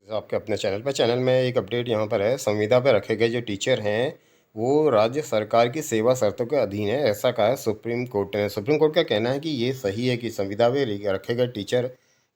आपके अपने चैनल में एक अपडेट यहाँ पर है। संविदा पर रखे गए जो टीचर हैं वो राज्य सरकार की सेवा शर्तों के अधीन है, ऐसा कहा है सुप्रीम कोर्ट ने। सुप्रीम कोर्ट का कहना है कि ये सही है कि संविदा में रखे गए टीचर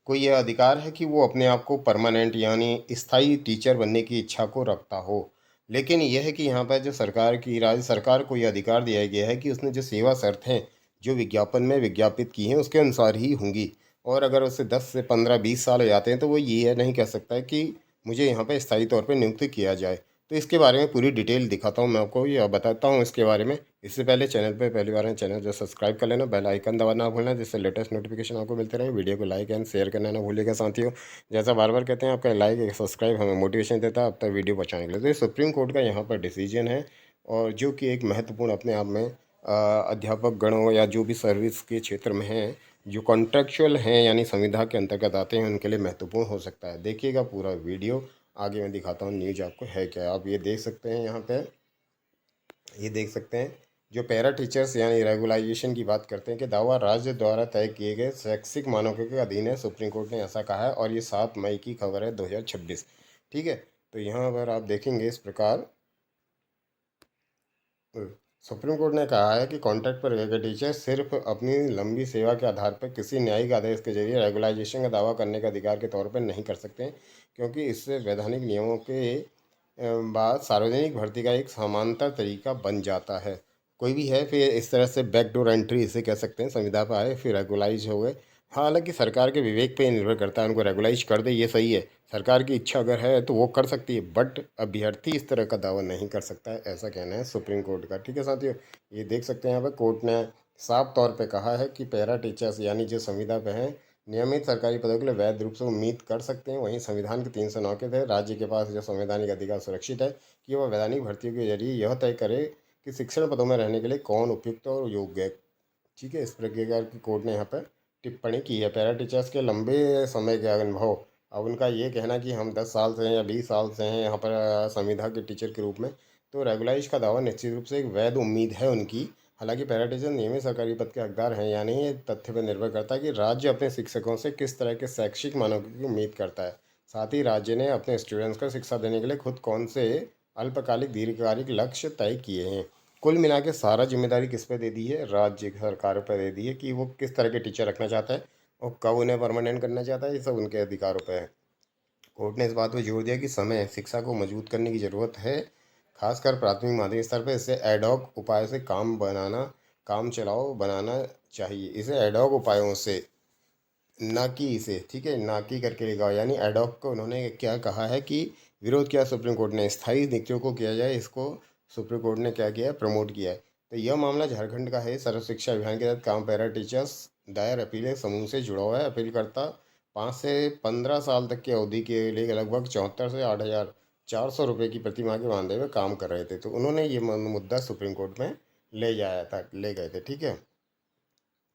को यह अधिकार है कि वो अपने आप को परमानेंट यानी स्थायी टीचर बनने की इच्छा को रखता हो। लेकिन यह है कि यहाँ पर जो सरकार की राज्य सरकार को यह अधिकार दिया गया है कि उसने जो सेवा शर्त हैं जो विज्ञापन में विज्ञापित की हैं उसके अनुसार ही होंगी। और अगर उसे 10 से 15-20 साल हो जाते हैं तो वो ये नहीं कह सकता है कि मुझे यहाँ पे स्थायी तौर पे नियुक्त किया जाए। तो इसके बारे में पूरी डिटेल दिखाता हूँ मैं आपको या बताता हूँ इसके बारे में। इससे पहले चैनल पे पहली बार है, चैनल जो सब्सक्राइब कर लेना, बेल आइकन दबाना ना भूलना, जिससे लेटेस्ट नोटिफिकेशन आपको मिलते रहे। वीडियो को लाइक एंड शेयर करना ना भूलिएगा साथियों। जैसा बार बार कहते हैं, आपका लाइक एक सब्सक्राइब हमें मोटिवेशन देता है अब तक वीडियो पहुँचाने के लिए। तो ये सुप्रीम कोर्ट का यहाँ पर डिसीजन है और जो कि एक महत्वपूर्ण अपने आप में अध्यापक गणों या जो भी सर्विस के क्षेत्र में हैं जो कॉन्ट्रेक्चुअल हैं यानी संविदा के अंतर्गत आते हैं उनके लिए महत्वपूर्ण हो सकता है। देखिएगा पूरा वीडियो, आगे मैं दिखाता हूँ न्यूज आपको है क्या। आप ये देख सकते हैं यहाँ पे, ये देख सकते हैं जो पैरा टीचर्स यानी रेगुलाइजेशन की बात करते हैं कि दावा राज्य द्वारा तय किए गए शैक्षिक मानकों के अधीन है। सुप्रीम कोर्ट ने ऐसा कहा है और ये 7 मई की खबर है 2026। ठीक है, तो यहाँ पर आप देखेंगे इस प्रकार सुप्रीम कोर्ट ने कहा है कि कॉन्ट्रैक्ट पर गए टीचर सिर्फ अपनी लंबी सेवा के आधार पर किसी न्यायिक आदेश के जरिए रेगुलाइजेशन का दावा करने का अधिकार के तौर पर नहीं कर सकते हैं, क्योंकि इससे वैधानिक नियमों के बाद सार्वजनिक भर्ती का एक समांतर तरीका बन जाता है। कोई भी है फिर इस तरह से बैकडोर एंट्री इसे कह सकते हैं, संविदा पर आए फिर रेगुलाइज हो गए। हालांकि सरकार के विवेक पे निर्भर करता है, उनको रेगुलाइज कर दे ये सही है। सरकार की इच्छा अगर है तो वो कर सकती है, बट अभ्यर्थी इस तरह का दावा नहीं कर सकता है, ऐसा कहना है सुप्रीम कोर्ट का। ठीक है साथियों, ये देख सकते हैं यहाँ पर कोर्ट ने साफ तौर पे कहा है कि पैरा टीचर्स यानी जो संविदा पे हैं नियमित सरकारी पदों के लिए वैध रूप से उम्मीद कर सकते हैं। वहीं संविधान के 309 के तहत राज्य के पास जो संवैधानिक अधिकार सुरक्षित है कि वह वैधानिक भर्तियों के जरिए यह तय करे कि शिक्षण पदों में रहने के लिए कौन उपयुक्त और योग्य है। ठीक है, इस प्रकार की कोर्ट ने यहाँ पर टिप्पणी की है। पैरा टीचर्स के लंबे समय के अनुभव, अब उनका ये कहना कि हम 10 साल से हैं या 20 साल से हैं यहाँ पर संविदा के टीचर के रूप में, तो रेगुलाइज का दावा निश्चित रूप से एक वैध उम्मीद है उनकी। हालांकि पैरा टीचर नियमित सरकारी पद के हकदार हैं या नहीं, ये तथ्य पर निर्भर करता है कि राज्य अपने शिक्षकों से किस तरह के शैक्षिक मानकों की उम्मीद करता है। साथ ही राज्य ने अपने स्टूडेंट्स को शिक्षा देने के लिए खुद कौन से अल्पकालिक दीर्घकालिक लक्ष्य तय किए हैं। कुल मिला के सारा जिम्मेदारी किस पे दे दी है, राज्य सरकार पर दे दी है कि वो किस तरह के टीचर रखना चाहता है और कब उन्हें परमानेंट करना चाहता है, ये सब उनके अधिकारों पर है। कोर्ट ने इस बात पर जोर दिया कि समय शिक्षा को मजबूत करने की ज़रूरत है, खासकर प्राथमिक माध्यमिक स्तर पर। इसे एडॉक उपाय से काम चलाओ बनाना चाहिए, इसे एडॉक उपायों से, ना कि इसे, ठीक है, ना कि करके लिखा, यानी एडॉक को उन्होंने क्या कहा है कि विरोध किया सुप्रीम कोर्ट ने, स्थायी नियुक्तियों को किया जाए, इसको सुप्रीम कोर्ट ने क्या किया है, प्रमोट किया है। तो यह मामला झारखंड का है। सर्व शिक्षा अभियान के तहत काम पैरा टीचर्स दायर अपील समूह से जुड़ा हुआ है। अपीलकर्ता 5 से 15 साल तक की अवधि के लिए लगभग 74 से 8,400 रुपये की प्रति माह के मानदेय में काम कर रहे थे। तो उन्होंने ये मुद्दा सुप्रीम कोर्ट में ले गए थे। ठीक है,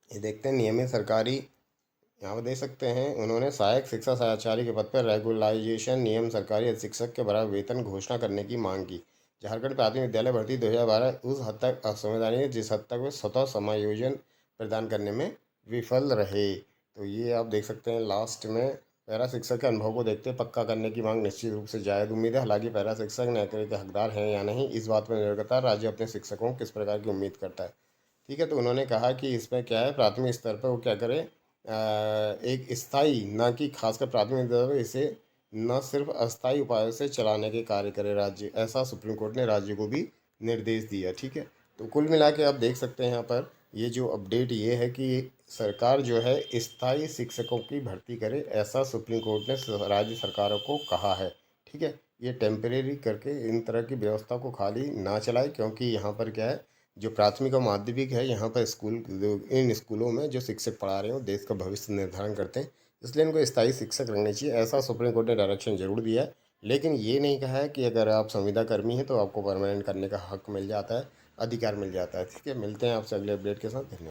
ये देखते हैं नियमित सरकारी, यहाँ पर देख सकते हैं उन्होंने सहायक शिक्षा सहाचार्य के पद पर रेगुलाइजेशन नियम सरकारी शिक्षक के बराबर वेतन घोषणा करने की मांग की। झारखंड प्राथमिक विद्यालय भर्ती 2012 उस हद तक असंवैधानिक है जिस हद तक वे स्वतः समायोजन प्रदान करने में विफल रहे। तो ये आप देख सकते हैं लास्ट में पैरा शिक्षक के अनुभव को देखते पक्का करने की मांग निश्चित रूप से जायज़ उम्मीद है। हालांकि पैरा शिक्षक नौकरी के हकदार हैं या नहीं, इस बात पर निर्भर करता है राज्य अपने शिक्षकों को किस प्रकार की उम्मीद करता है। ठीक है, तो उन्होंने कहा कि इसमें क्या है, प्राथमिक स्तर पर वो क्या करे, एक स्थायी ना कि खासकर प्राथमिक स्तर पर इसे न सिर्फ अस्थायी उपायों से चलाने के कार्य करे राज्य, ऐसा सुप्रीम कोर्ट ने राज्य को भी निर्देश दिया। ठीक है, तो कुल मिला के आप देख सकते हैं यहाँ पर ये जो अपडेट ये है कि सरकार जो है स्थायी शिक्षकों की भर्ती करे, ऐसा सुप्रीम कोर्ट ने राज्य सरकारों को कहा है। ठीक है, ये टेम्परेरी करके इन तरह की व्यवस्था को खाली ना चलाए, क्योंकि यहाँ पर क्या है, जो प्राथमिक और माध्यमिक है यहाँ पर इन स्कूलों में जो शिक्षक पढ़ा रहे हैं वो देश का भविष्य निर्धारण करते हैं, इसलिए इनको स्थायी शिक्षक रखने चाहिए, ऐसा सुप्रीम कोर्ट ने डायरेक्शन जरूर दिया है। लेकिन ये नहीं कहा है कि अगर आप संविदा कर्मी हैं तो आपको परमानेंट करने का हक मिल जाता है, अधिकार मिल जाता है। ठीक है, मिलते हैं आपसे अगले अपडेट के साथ। धन्यवाद।